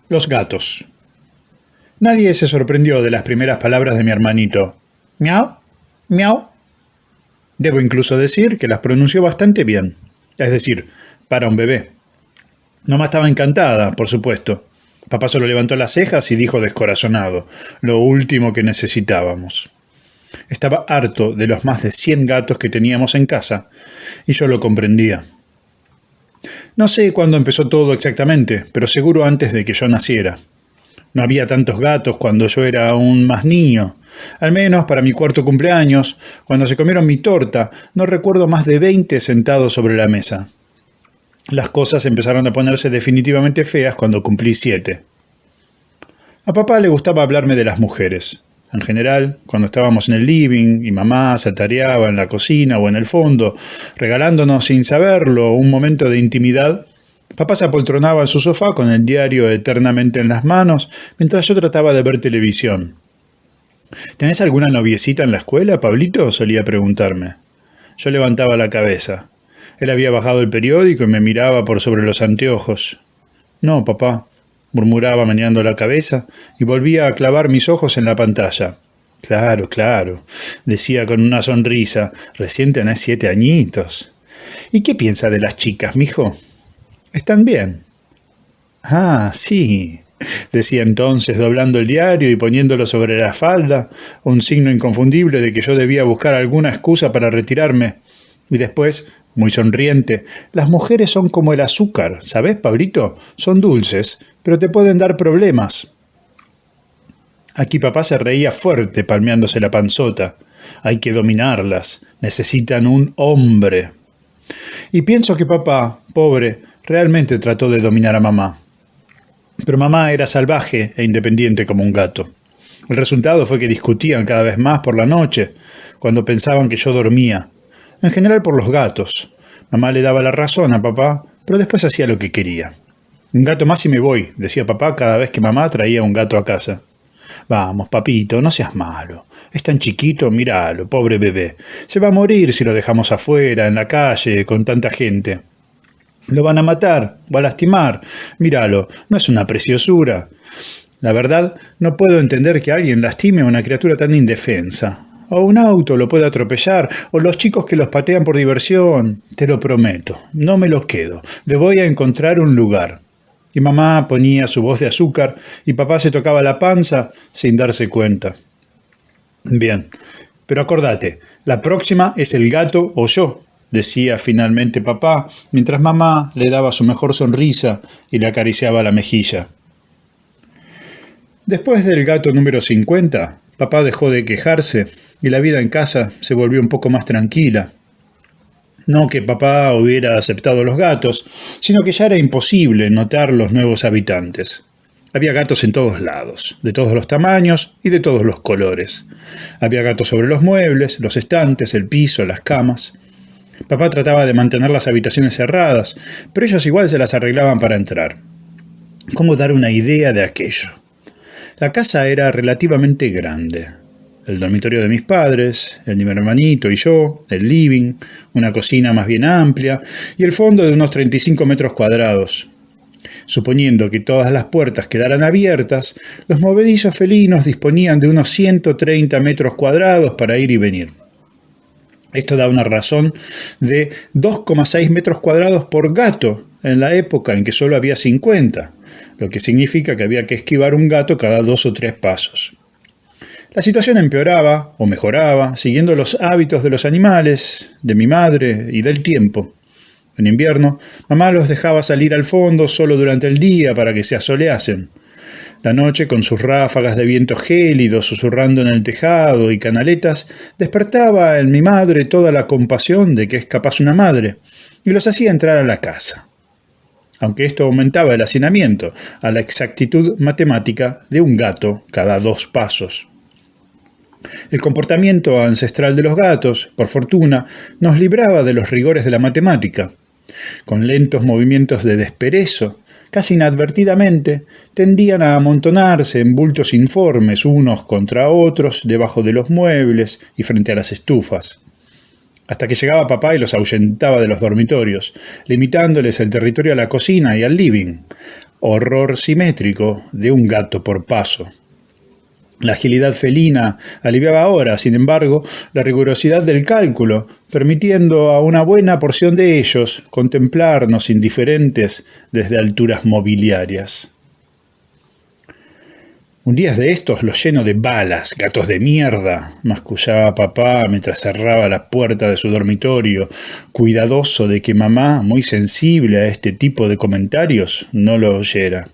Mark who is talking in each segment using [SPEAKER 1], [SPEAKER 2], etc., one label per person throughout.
[SPEAKER 1] Los gatos. Nadie se sorprendió de las primeras palabras de mi hermanito. Miau, miau. Debo incluso decir que las pronunció bastante bien. Es decir, para un bebé. Mamá estaba encantada, por supuesto. Papá solo levantó las cejas y dijo descorazonado, lo último que necesitábamos. Estaba harto de los más de 100 gatos que teníamos en casa, y yo lo comprendía. No sé cuándo empezó todo exactamente, pero seguro antes de que yo naciera. No había tantos gatos cuando yo era aún más niño. Al menos para mi cuarto cumpleaños, cuando se comieron mi torta, no recuerdo más de 20 sentados sobre la mesa. Las cosas empezaron a ponerse definitivamente feas cuando cumplí 7. A papá le gustaba hablarme de las mujeres. En general, cuando estábamos en el living y mamá se atareaba en la cocina o en el fondo, regalándonos sin saberlo un momento de intimidad, papá se apoltronaba en su sofá con el diario eternamente en las manos mientras yo trataba de ver televisión. ¿Tenés alguna noviecita en la escuela, Pablito?, solía preguntarme. Yo levantaba la cabeza. Él había bajado el periódico y me miraba por sobre los anteojos. No, papá, murmuraba meneando la cabeza y volvía a clavar mis ojos en la pantalla. Claro, claro, decía con una sonrisa, recién tenés 7 añitos. ¿Y qué piensa de las chicas, mijo? ¿Están bien? Ah, sí, decía entonces, doblando el diario y poniéndolo sobre la falda, un signo inconfundible de que yo debía buscar alguna excusa para retirarme. Y después, muy sonriente, las mujeres son como el azúcar, ¿sabes, Pablito? Son dulces, pero te pueden dar problemas. Aquí papá se reía fuerte, palmeándose la panzota. Hay que dominarlas, necesitan un hombre. Y pienso que papá, pobre, realmente trató de dominar a mamá. Pero mamá era salvaje e independiente como un gato. El resultado fue que discutían cada vez más por la noche, cuando pensaban que yo dormía. En general por los gatos. Mamá le daba la razón a papá, pero después hacía lo que quería. Un gato más y me voy, decía papá cada vez que mamá traía un gato a casa. Vamos, papito, no seas malo. Es tan chiquito, míralo, pobre bebé. Se va a morir si lo dejamos afuera, en la calle, con tanta gente. Lo van a matar o a lastimar. Míralo, no es una preciosura. La verdad, no puedo entender que alguien lastime a una criatura tan indefensa. O un auto lo puede atropellar, o los chicos que los patean por diversión. Te lo prometo, no me los quedo. Le voy a encontrar un lugar. Y mamá ponía su voz de azúcar y papá se tocaba la panza sin darse cuenta. Bien, pero acordate, la próxima es el gato o yo, decía finalmente papá, mientras mamá le daba su mejor sonrisa y le acariciaba la mejilla. Después del gato número 50, papá dejó de quejarse y la vida en casa se volvió un poco más tranquila. No que papá hubiera aceptado los gatos, sino que ya era imposible notar los nuevos habitantes. Había gatos en todos lados, de todos los tamaños y de todos los colores. Había gatos sobre los muebles, los estantes, el piso, las camas. Papá trataba de mantener las habitaciones cerradas, pero ellos igual se las arreglaban para entrar. ¿Cómo dar una idea de aquello? La casa era relativamente grande. El dormitorio de mis padres, el de mi hermanito y yo, el living, una cocina más bien amplia y el fondo de unos 35 metros cuadrados. Suponiendo que todas las puertas quedaran abiertas, los movedizos felinos disponían de unos 130 metros cuadrados para ir y venir. Esto da una razón de 2,6 metros cuadrados por gato en la época en que solo había 50, lo que significa que había que esquivar un gato cada 2 o 3 pasos. La situación empeoraba o mejoraba siguiendo los hábitos de los animales, de mi madre y del tiempo. En invierno, mamá los dejaba salir al fondo solo durante el día para que se asoleasen. La noche, con sus ráfagas de viento gélido susurrando en el tejado y canaletas, despertaba en mi madre toda la compasión de que es capaz una madre, y los hacía entrar a la casa. Aunque esto aumentaba el hacinamiento a la exactitud matemática de un gato cada 2 pasos. El comportamiento ancestral de los gatos, por fortuna, nos libraba de los rigores de la matemática. Con lentos movimientos de desperezo, casi inadvertidamente, tendían a amontonarse en bultos informes unos contra otros debajo de los muebles y frente a las estufas. Hasta que llegaba papá y los ahuyentaba de los dormitorios, limitándoles el territorio a la cocina y al living. horror simétrico de un gato por paso. La agilidad felina aliviaba ahora, sin embargo, la rigurosidad del cálculo, permitiendo a una buena porción de ellos contemplarnos indiferentes desde alturas mobiliarias. Un día de estos los lleno de balas, gatos de mierda, mascullaba papá mientras cerraba la puerta de su dormitorio, cuidadoso de que mamá, muy sensible a este tipo de comentarios, no lo oyera.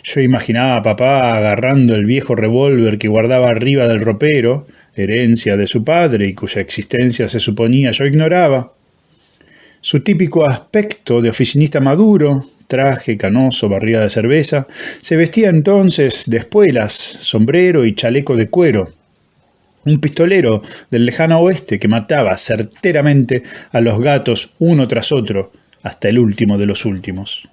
[SPEAKER 1] Yo imaginaba a papá agarrando el viejo revólver que guardaba arriba del ropero, herencia de su padre y cuya existencia se suponía yo ignoraba. Su típico aspecto de oficinista maduro, traje canoso, barriga de cerveza, se vestía entonces de espuelas, sombrero y chaleco de cuero. Un pistolero del lejano oeste que mataba certeramente a los gatos uno tras otro, hasta el último de los últimos.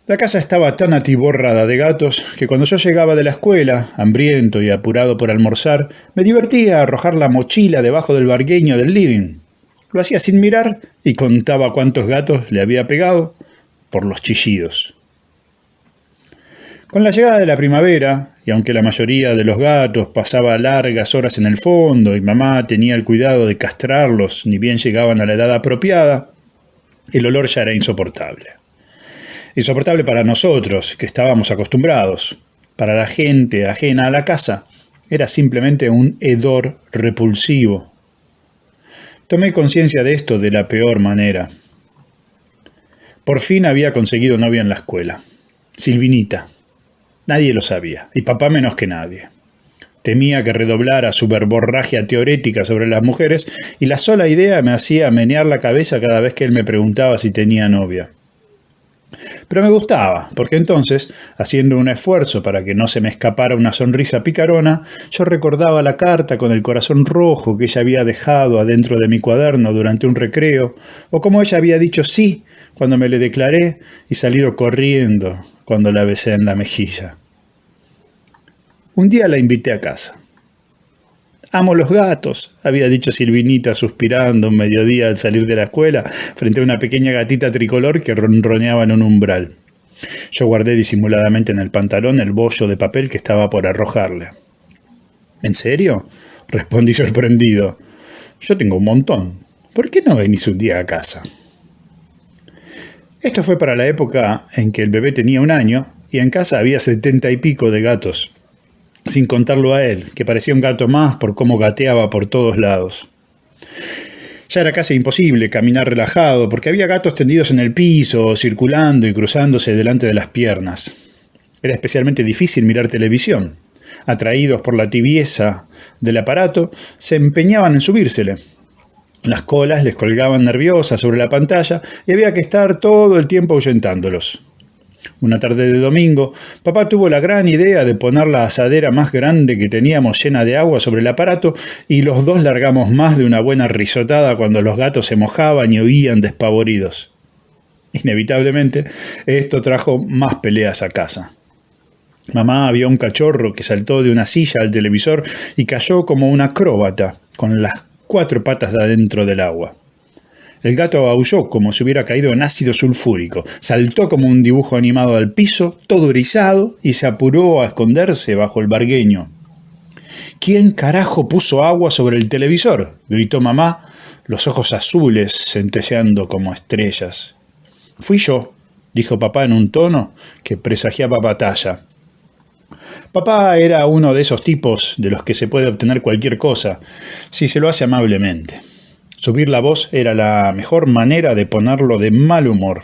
[SPEAKER 1] La casa estaba tan atiborrada de gatos que cuando yo llegaba de la escuela, hambriento y apurado por almorzar, me divertía arrojar la mochila debajo del vargueño del living. Lo hacía sin mirar y contaba cuántos gatos le había pegado por los chillidos. Con la llegada de la primavera, y aunque la mayoría de los gatos pasaba largas horas en el fondo y mamá tenía el cuidado de castrarlos ni bien llegaban a la edad apropiada, el olor ya era insoportable. Insoportable para nosotros, que estábamos acostumbrados. Para la gente ajena a la casa, era simplemente un hedor repulsivo. Tomé conciencia de esto de la peor manera. Por fin había conseguido novia en la escuela. Silvinita. Nadie lo sabía, y papá menos que nadie. Temía que redoblara su verborragia teorética sobre las mujeres, y la sola idea me hacía menear la cabeza cada vez que él me preguntaba si tenía novia. Pero me gustaba, porque entonces, haciendo un esfuerzo para que no se me escapara una sonrisa picarona, yo recordaba la carta con el corazón rojo que ella había dejado adentro de mi cuaderno durante un recreo, o como ella había dicho sí cuando me le declaré y salido corriendo cuando la besé en la mejilla. Un día la invité a casa. «Amo los gatos», había dicho Silvinita suspirando un mediodía al salir de la escuela frente a una pequeña gatita tricolor que ronroneaba en un umbral. Yo guardé disimuladamente en el pantalón el bollo de papel que estaba por arrojarle. «¿En serio?», respondí sorprendido. «Yo tengo un montón. ¿Por qué no venís un día a casa?». Esto fue para la época en que el bebé tenía 1 año y en casa había 70 y pico de gatos. Sin contarlo a él, que parecía un gato más por cómo gateaba por todos lados. Ya era casi imposible caminar relajado, porque había gatos tendidos en el piso, circulando y cruzándose delante de las piernas. Era especialmente difícil mirar televisión. Atraídos por la tibieza del aparato, se empeñaban en subírsele. Las colas les colgaban nerviosas sobre la pantalla y había que estar todo el tiempo ahuyentándolos. Una tarde de domingo, papá tuvo la gran idea de poner la asadera más grande que teníamos llena de agua sobre el aparato y los dos largamos más de una buena risotada cuando los gatos se mojaban y huían despavoridos. Inevitablemente, esto trajo más peleas a casa. Mamá vio un cachorro que saltó de una silla al televisor y cayó como un acróbata, con las 4 patas de adentro del agua. El gato aulló como si hubiera caído en ácido sulfúrico, saltó como un dibujo animado al piso, todo erizado, y se apuró a esconderse bajo el vargueño. «¿Quién carajo puso agua sobre el televisor?», gritó mamá, los ojos azules centelleando como estrellas. «Fui yo», dijo papá en un tono que presagiaba batalla. Papá era uno de esos tipos de los que se puede obtener cualquier cosa, si se lo hace amablemente. Subir la voz era la mejor manera de ponerlo de mal humor.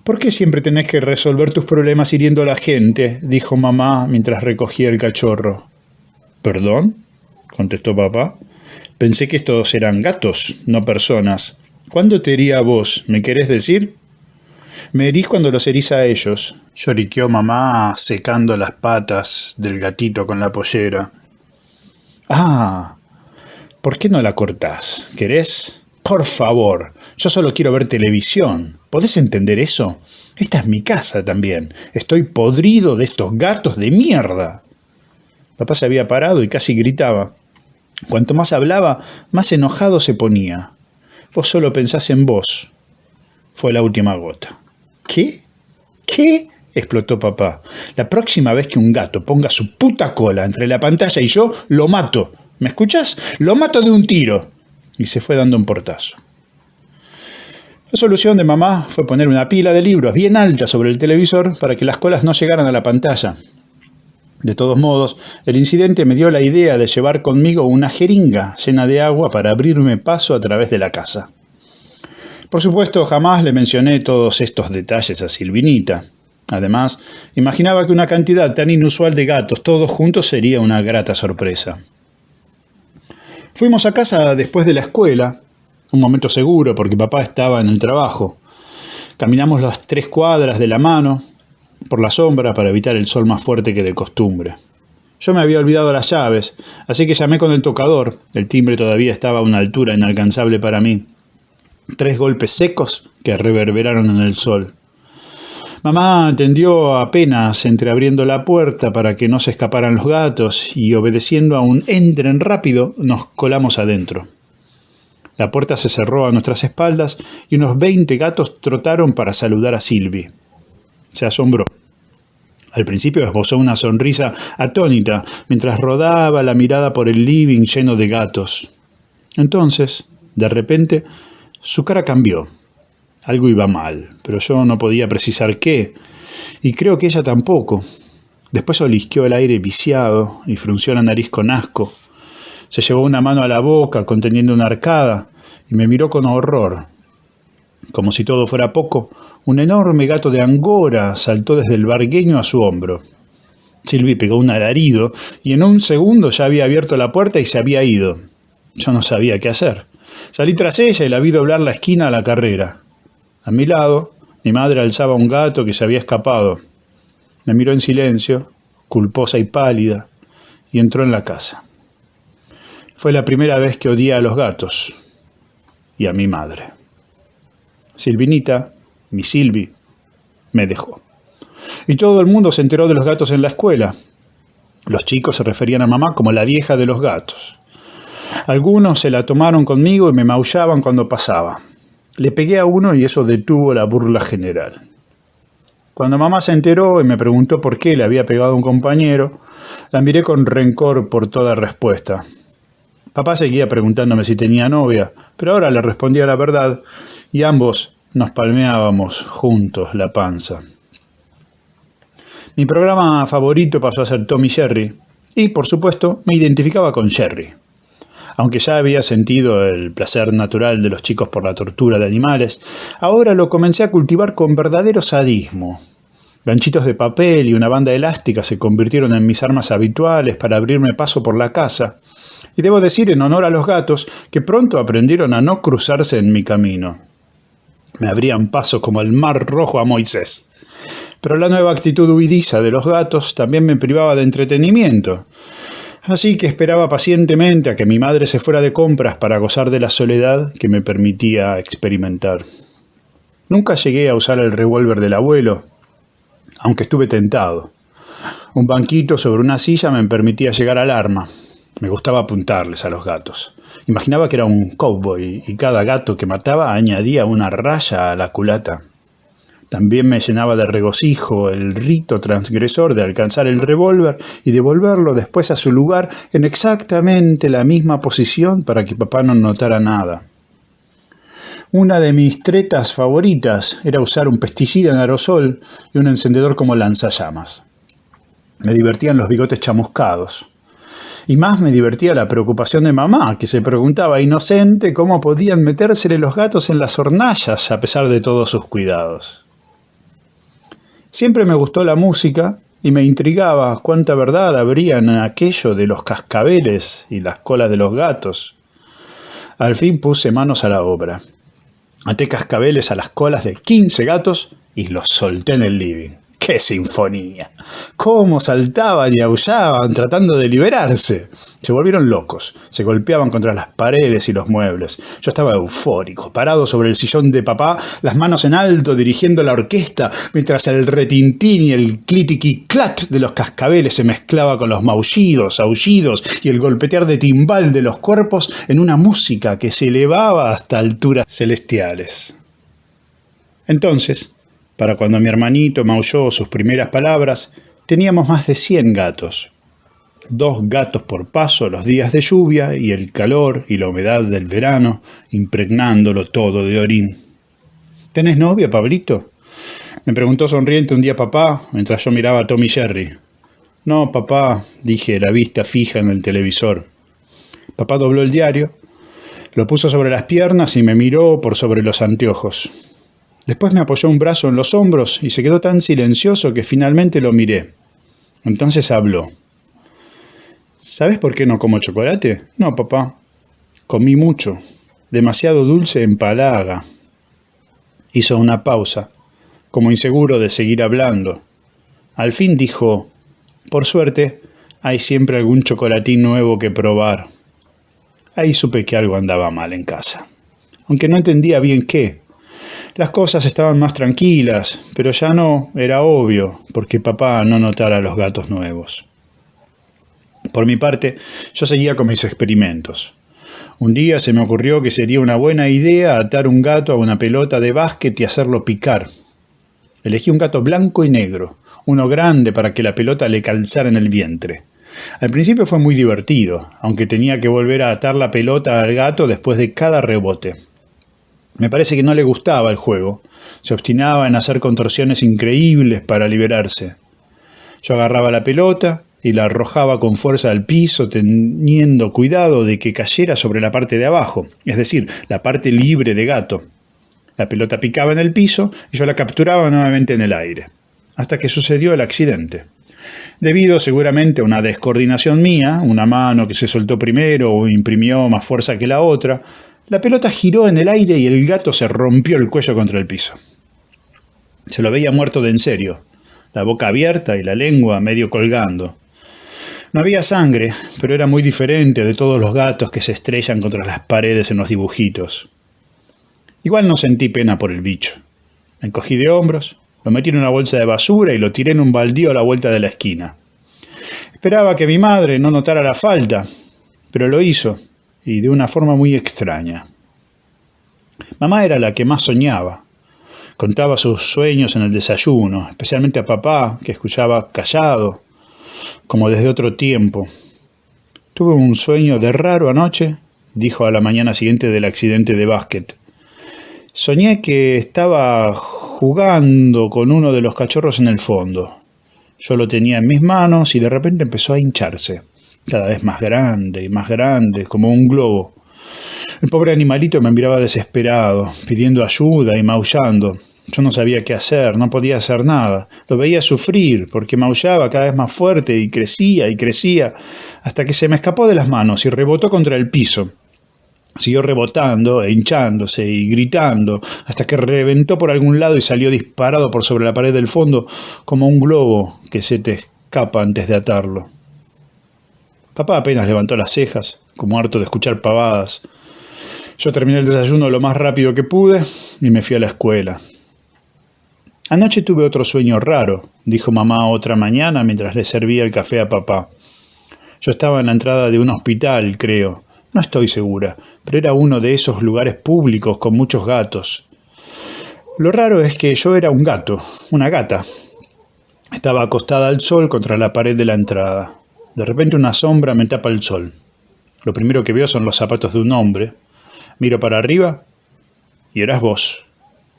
[SPEAKER 1] «¿Por qué siempre tenés que resolver tus problemas hiriendo a la gente?», dijo mamá mientras recogía el cachorro. «¿Perdón?», contestó papá. «Pensé que estos eran gatos, no personas. ¿Cuándo te herí a vos? ¿Me querés decir?». «Me herís cuando los herís a ellos», lloriqueó mamá secando las patas del gatito con la pollera. «Ah, ¿por qué no la cortás? ¿Querés? Por favor, yo solo quiero ver televisión. ¿Podés entender eso? Esta es mi casa también. Estoy podrido de estos gatos de mierda». Papá se había parado y casi gritaba. Cuanto más hablaba, más enojado se ponía. «Vos solo pensás en vos». fue la última gota. ¿Qué? ¿Qué? Explotó papá. La próxima vez que un gato ponga su puta cola entre la pantalla y yo, lo mato. ¿Me escuchás? Lo mato de un tiro. Y se fue dando un portazo. La solución de mamá fue poner una pila de libros bien alta sobre el televisor para que las colas no llegaran a la pantalla. De todos modos, el incidente me dio la idea de llevar conmigo una jeringa llena de agua para abrirme paso a través de la casa. Por supuesto, jamás le mencioné todos estos detalles a Silvinita. Además, imaginaba que una cantidad tan inusual de gatos todos juntos sería una grata sorpresa. Fuimos a casa después de la escuela, un momento seguro porque papá estaba en el trabajo. Caminamos las 3 cuadras de la mano por la sombra para evitar el sol más fuerte que de costumbre. Yo me había olvidado las llaves, así que llamé con el tocador. El timbre todavía estaba a una altura inalcanzable para mí. 3 golpes secos que reverberaron en el sol. Mamá atendió apenas entreabriendo la puerta para que no se escaparan los gatos y obedeciendo a un entren rápido nos colamos adentro. La puerta se cerró a nuestras espaldas y unos 20 gatos trotaron para saludar a Silvi. Se asombró. Al principio esbozó una sonrisa atónita mientras rodaba la mirada por el living lleno de gatos. Entonces, de repente, su cara cambió. Algo iba mal, pero yo no podía precisar qué, y creo que ella tampoco. Después olisqueó el aire viciado y frunció la nariz con asco. Se llevó una mano a la boca conteniendo una arcada y me miró con horror. Como si todo fuera poco, un enorme gato de Angora saltó desde el vargueño a su hombro. Silvi pegó un alarido y en un segundo ya había abierto la puerta y se había ido. Yo no sabía qué hacer. Salí tras ella y la vi doblar la esquina a la carrera. A mi lado, mi madre alzaba un gato que se había escapado. Me miró en silencio, culposa y pálida, y entró en la casa. Fue la primera vez que odié a los gatos y a mi madre. Silvinita, mi Silvi, me dejó. Y todo el mundo se enteró de los gatos en la escuela. Los chicos se referían a mamá como la vieja de los gatos. Algunos se la tomaron conmigo y me maullaban cuando pasaba. Le pegué a uno y eso detuvo la burla general. Cuando mamá se enteró y me preguntó por qué le había pegado a un compañero, la miré con rencor por toda respuesta. Papá seguía preguntándome si tenía novia, pero ahora le respondía la verdad y ambos nos palmeábamos juntos la panza. Mi programa favorito pasó a ser Tom y Jerry y, por supuesto, me identificaba con Jerry. Aunque ya había sentido el placer natural de los chicos por la tortura de animales, ahora lo comencé a cultivar con verdadero sadismo. Ganchitos de papel y una banda elástica se convirtieron en mis armas habituales para abrirme paso por la casa. Y debo decir en honor a los gatos que pronto aprendieron a no cruzarse en mi camino. Me abrían paso como el mar rojo a Moisés. Pero la nueva actitud huidiza de los gatos también me privaba de entretenimiento. Así que esperaba pacientemente a que mi madre se fuera de compras para gozar de la soledad que me permitía experimentar. Nunca llegué a usar el revólver del abuelo, aunque estuve tentado. Un banquito sobre una silla me permitía llegar al arma. Me gustaba apuntarles a los gatos. Imaginaba que era un cowboy y cada gato que mataba añadía una raya a la culata. También me llenaba de regocijo el rito transgresor de alcanzar el revólver y devolverlo después a su lugar en exactamente la misma posición para que papá no notara nada. Una de mis tretas favoritas era usar un pesticida en aerosol y un encendedor como lanzallamas. Me divertían los bigotes chamuscados. Y más me divertía la preocupación de mamá, que se preguntaba inocente cómo podían metérsele los gatos en las hornallas a pesar de todos sus cuidados. Siempre me gustó la música y me intrigaba cuánta verdad habría en aquello de los cascabeles y las colas de los gatos. Al fin puse manos a la obra. Até cascabeles a las colas de 15 gatos y los solté en el living. ¡Qué sinfonía! ¡Cómo saltaban y aullaban tratando de liberarse! Se volvieron locos, se golpeaban contra las paredes y los muebles. Yo estaba eufórico, parado sobre el sillón de papá, las manos en alto dirigiendo la orquesta, mientras el retintín y el clitiqui-clat de los cascabeles se mezclaba con los maullidos, aullidos y el golpetear de timbal de los cuerpos en una música que se elevaba hasta alturas celestiales. Entonces, para cuando mi hermanito maulló sus primeras palabras, teníamos más de 100 gatos. 2 gatos por paso los días de lluvia y el calor y la humedad del verano, impregnándolo todo de orín. ¿Tenés novia, Pablito?, me preguntó sonriente un día papá, mientras yo miraba a Tom y Jerry. No, papá, dije, la vista fija en el televisor. Papá dobló el diario, lo puso sobre las piernas y me miró por sobre los anteojos. Después me apoyó un brazo en los hombros y se quedó tan silencioso que finalmente lo miré. Entonces habló. ¿Sabes por qué no como chocolate? No, papá. Comí mucho. Demasiado dulce empalaga. Hizo una pausa, como inseguro de seguir hablando. Al fin dijo, por suerte, hay siempre algún chocolatín nuevo que probar. Ahí supe que algo andaba mal en casa. Aunque no entendía bien qué. Las cosas estaban más tranquilas, pero ya no era obvio, porque papá no notara los gatos nuevos. Por mi parte, yo seguía con mis experimentos. Un día se me ocurrió que sería una buena idea atar un gato a una pelota de básquet y hacerlo picar. Elegí un gato blanco y negro, uno grande para que la pelota le calzara en el vientre. Al principio fue muy divertido, aunque tenía que volver a atar la pelota al gato después de cada rebote. Me parece que no le gustaba el juego. Se obstinaba en hacer contorsiones increíbles para liberarse. Yo agarraba la pelota y la arrojaba con fuerza al piso, teniendo cuidado de que cayera sobre la parte de abajo, es decir, la parte libre de gato. La pelota picaba en el piso y yo la capturaba nuevamente en el aire, hasta que sucedió el accidente. Debido seguramente a una descoordinación mía, una mano que se soltó primero o imprimió más fuerza que la otra, la pelota giró en el aire y el gato se rompió el cuello contra el piso. Se lo veía muerto de en serio, la boca abierta y la lengua medio colgando. No había sangre, pero era muy diferente de todos los gatos que se estrellan contra las paredes en los dibujitos. Igual no sentí pena por el bicho. Me encogí de hombros, lo metí en una bolsa de basura y lo tiré en un baldío a la vuelta de la esquina. Esperaba que mi madre no notara la falta, pero lo hizo, y de una forma muy extraña. Mamá era la que más soñaba. Contaba sus sueños en el desayuno, especialmente a papá, que escuchaba callado, como desde otro tiempo. Tuve un sueño de raro anoche, dijo a la mañana siguiente del accidente de básquet. Soñé que estaba jugando con uno de los cachorros en el fondo. Yo lo tenía en mis manos y de repente empezó a hincharse, cada vez más grande, como un globo. El pobre animalito me miraba desesperado, pidiendo ayuda y maullando. Yo no sabía qué hacer, no podía hacer nada. Lo veía sufrir, porque maullaba cada vez más fuerte y crecía, hasta que se me escapó de las manos y rebotó contra el piso. Siguió rebotando e hinchándose y gritando, hasta que reventó por algún lado y salió disparado por sobre la pared del fondo, como un globo que se te escapa antes de atarlo. Papá apenas levantó las cejas, como harto de escuchar pavadas. Yo terminé el desayuno lo más rápido que pude y me fui a la escuela. Anoche tuve otro sueño raro, dijo mamá otra mañana mientras le servía el café a papá. Yo estaba en la entrada de un hospital, creo. No estoy segura, pero era uno de esos lugares públicos con muchos gatos. Lo raro es que yo era un gato, una gata. Estaba acostada al sol contra la pared de la entrada. De repente una sombra me tapa el sol. Lo primero que veo son los zapatos de un hombre. Miro para arriba y eras vos.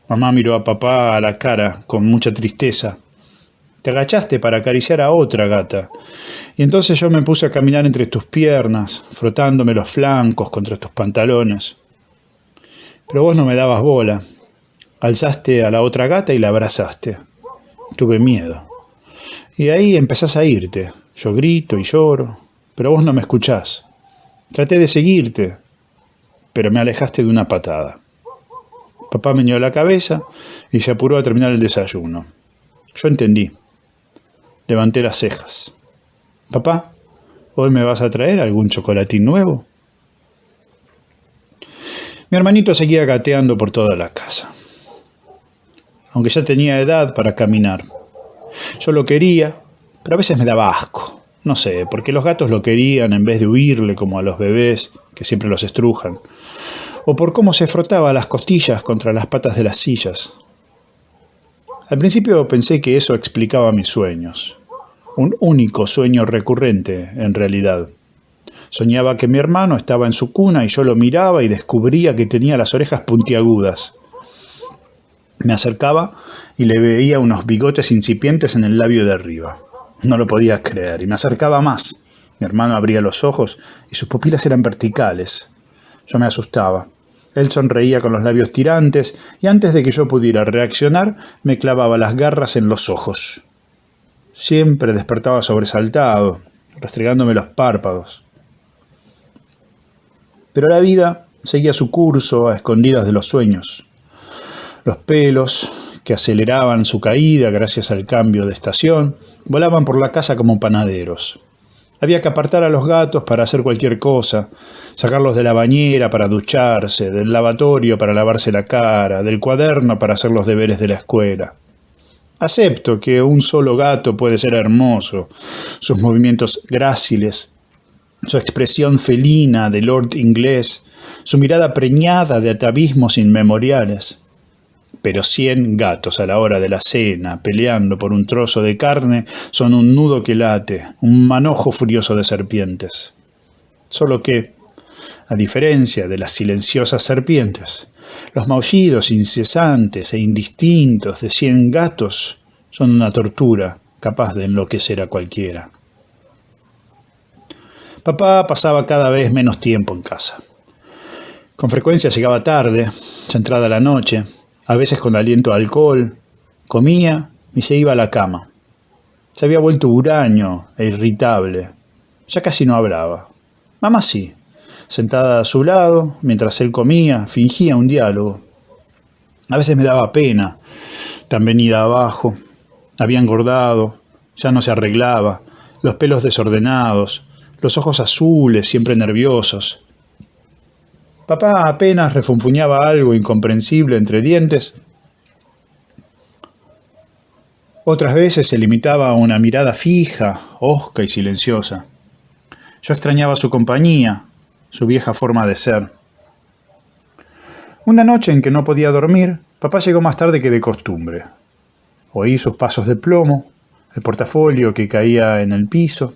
[SPEAKER 1] Mamá miró a papá a la cara con mucha tristeza. Te agachaste para acariciar a otra gata. Y entonces yo me puse a caminar entre tus piernas, frotándome los flancos contra tus pantalones. Pero vos no me dabas bola. Alzaste a la otra gata y la abrazaste. Tuve miedo. Y ahí empezás a irte. Yo grito y lloro, pero vos no me escuchás. Traté de seguirte, pero me alejaste de una patada. Papá meneó la cabeza y se apuró a terminar el desayuno. Yo entendí. Levanté las cejas. Papá, ¿hoy me vas a traer algún chocolatín nuevo? Mi hermanito seguía gateando por toda la casa, aunque ya tenía edad para caminar. Yo lo quería, pero a veces me daba asco. No sé, porque los gatos lo querían en vez de huirle como a los bebés, que siempre los estrujan. O por cómo se frotaba las costillas contra las patas de las sillas. Al principio pensé que eso explicaba mis sueños. Un único sueño recurrente, en realidad. Soñaba que mi hermano estaba en su cuna y yo lo miraba y descubría que tenía las orejas puntiagudas. Me acercaba y le veía unos bigotes incipientes en el labio de arriba. No lo podía creer y me acercaba más. Mi hermano abría los ojos y sus pupilas eran verticales. Yo me asustaba. Él sonreía con los labios tirantes y antes de que yo pudiera reaccionar, me clavaba las garras en los ojos. Siempre despertaba sobresaltado, restregándome los párpados. Pero la vida seguía su curso a escondidas de los sueños. Los pelos, que aceleraban su caída gracias al cambio de estación, volaban por la casa como panaderos. Había que apartar a los gatos para hacer cualquier cosa, sacarlos de la bañera para ducharse, del lavatorio para lavarse la cara, del cuaderno para hacer los deberes de la escuela. Acepto que un solo gato puede ser hermoso, sus movimientos gráciles, su expresión felina de lord inglés, su mirada preñada de atavismos inmemoriales. Pero 100 gatos a la hora de la cena, peleando por un trozo de carne, son un nudo que late, un manojo furioso de serpientes. Solo que, a diferencia de las silenciosas serpientes, los maullidos incesantes e indistintos de 100 gatos son una tortura capaz de enloquecer a cualquiera. Papá pasaba cada vez menos tiempo en casa. Con frecuencia llegaba tarde, ya entrada la noche, a veces con aliento a alcohol, comía y se iba a la cama. Se había vuelto huraño e irritable. Ya casi no hablaba. Mamá sí, sentada a su lado, mientras él comía, fingía un diálogo. A veces me daba pena, tan venida abajo. Había engordado, ya no se arreglaba, los pelos desordenados, los ojos azules, siempre nerviosos. Papá apenas refunfuñaba algo incomprensible entre dientes. Otras veces se limitaba a una mirada fija, hosca y silenciosa. Yo extrañaba su compañía, su vieja forma de ser. Una noche en que no podía dormir, papá llegó más tarde que de costumbre. Oí sus pasos de plomo, el portafolio que caía en el piso,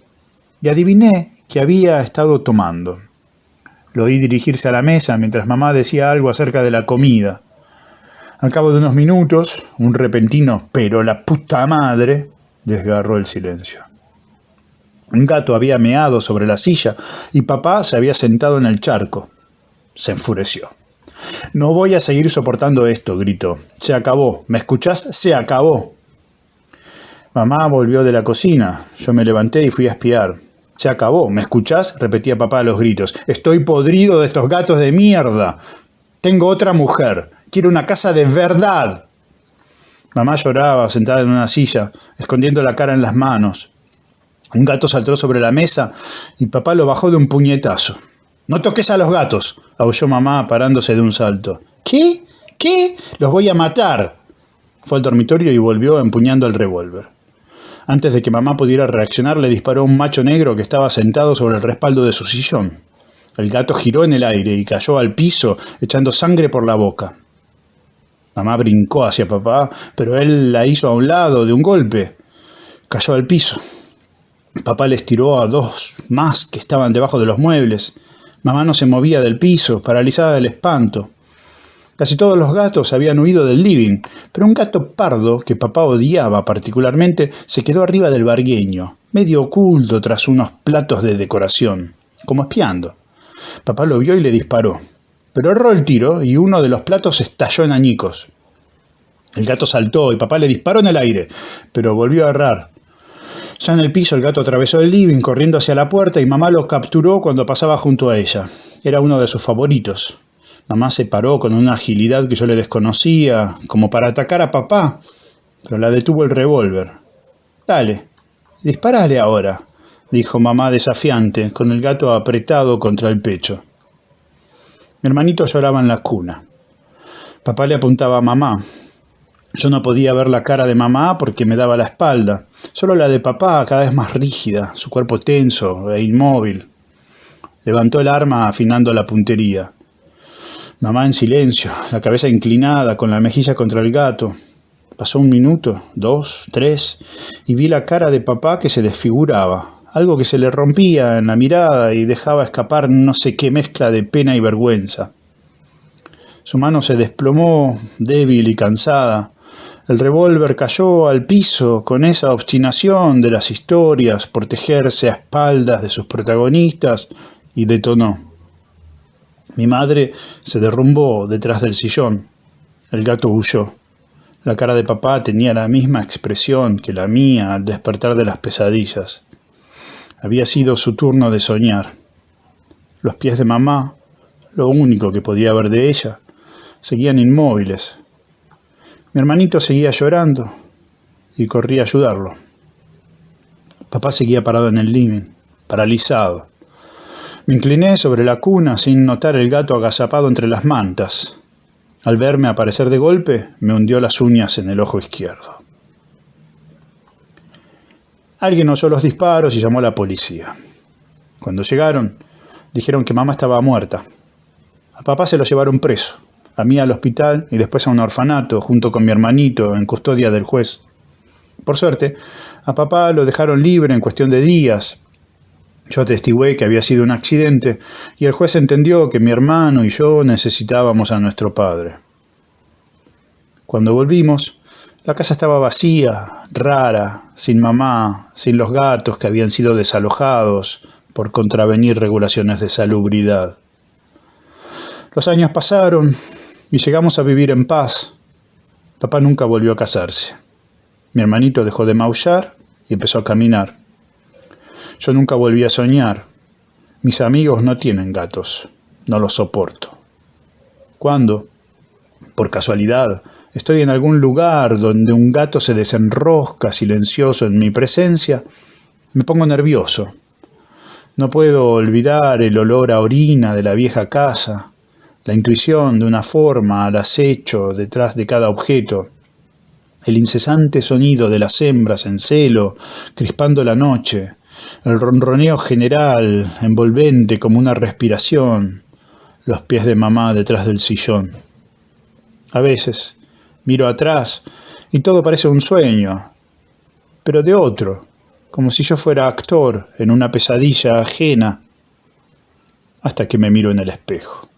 [SPEAKER 1] y adiviné que había estado tomando. Lo oí dirigirse a la mesa mientras mamá decía algo acerca de la comida. Al cabo de unos minutos, un repentino «pero la puta madre» desgarró el silencio. Un gato había meado sobre la silla y papá se había sentado en el charco. Se enfureció. «No voy a seguir soportando esto», gritó. «Se acabó. ¿Me escuchás? Se acabó». Mamá volvió de la cocina. Yo me levanté y fui a espiar. «Se acabó. ¿Me escuchás?», repetía papá a los gritos. «Estoy podrido de estos gatos de mierda. Tengo otra mujer. Quiero una casa de verdad». Mamá lloraba sentada en una silla, escondiendo la cara en las manos. Un gato saltó sobre la mesa y papá lo bajó de un puñetazo. «No toques a los gatos», aulló mamá parándose de un salto. «¿Qué? ¿Qué? Los voy a matar». Fue al dormitorio y volvió empuñando el revólver. Antes de que mamá pudiera reaccionar, le disparó a un macho negro que estaba sentado sobre el respaldo de su sillón. El gato giró en el aire y cayó al piso, echando sangre por la boca. Mamá brincó hacia papá, pero él la hizo a un lado de un golpe. Cayó al piso. Papá les tiró a 2 más que estaban debajo de los muebles. Mamá no se movía del piso, paralizada del espanto. Casi todos los gatos habían huido del living, pero un gato pardo, que papá odiaba particularmente, se quedó arriba del vargueño, medio oculto tras unos platos de decoración, como espiando. Papá lo vio y le disparó, pero erró el tiro y uno de los platos estalló en añicos. El gato saltó y papá le disparó en el aire, pero volvió a errar. Ya en el piso el gato atravesó el living corriendo hacia la puerta y mamá lo capturó cuando pasaba junto a ella. Era uno de sus favoritos. Mamá se paró con una agilidad que yo le desconocía, como para atacar a papá, pero la detuvo el revólver. «Dale, dispárale ahora», dijo mamá desafiante, con el gato apretado contra el pecho. Mi hermanito lloraba en la cuna. Papá le apuntaba a mamá. Yo no podía ver la cara de mamá porque me daba la espalda, solo la de papá cada vez más rígida, su cuerpo tenso e inmóvil. Levantó el arma afinando la puntería. Mamá en silencio, la cabeza inclinada, con la mejilla contra el gato. Pasó 1 minuto, 2, 3, y vi la cara de papá que se desfiguraba, algo que se le rompía en la mirada y dejaba escapar no sé qué mezcla de pena y vergüenza. Su mano se desplomó, débil y cansada. El revólver cayó al piso con esa obstinación de las historias por tejerse a espaldas de sus protagonistas y detonó. Mi madre se derrumbó detrás del sillón. El gato huyó. La cara de papá tenía la misma expresión que la mía al despertar de las pesadillas. Había sido su turno de soñar. Los pies de mamá, lo único que podía ver de ella, seguían inmóviles. Mi hermanito seguía llorando y corrí a ayudarlo. Papá seguía parado en el living, paralizado. Me incliné sobre la cuna sin notar el gato agazapado entre las mantas. Al verme aparecer de golpe, me hundió las uñas en el ojo izquierdo. Alguien oyó los disparos y llamó a la policía. Cuando llegaron, dijeron que mamá estaba muerta. A papá se lo llevaron preso, a mí al hospital y después a un orfanato junto con mi hermanito en custodia del juez. Por suerte, a papá lo dejaron libre en cuestión de días. Yo atestigué que había sido un accidente y el juez entendió que mi hermano y yo necesitábamos a nuestro padre. Cuando volvimos, la casa estaba vacía, rara, sin mamá, sin los gatos que habían sido desalojados por contravenir regulaciones de salubridad. Los años pasaron y llegamos a vivir en paz. Papá nunca volvió a casarse. Mi hermanito dejó de maullar y empezó a caminar. Yo nunca volví a soñar. Mis amigos no tienen gatos. No los soporto. Cuando, por casualidad, estoy en algún lugar donde un gato se desenrosca silencioso en mi presencia, me pongo nervioso. No puedo olvidar el olor a orina de la vieja casa, la intuición de una forma al acecho detrás de cada objeto, el incesante sonido de las hembras en celo, crispando la noche, el ronroneo general, envolvente como una respiración, los pies de mamá detrás del sillón. A veces miro atrás y todo parece un sueño, pero de otro, como si yo fuera actor en una pesadilla ajena, hasta que me miro en el espejo.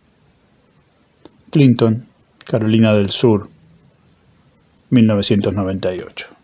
[SPEAKER 1] Clinton, Carolina del Sur, 1998.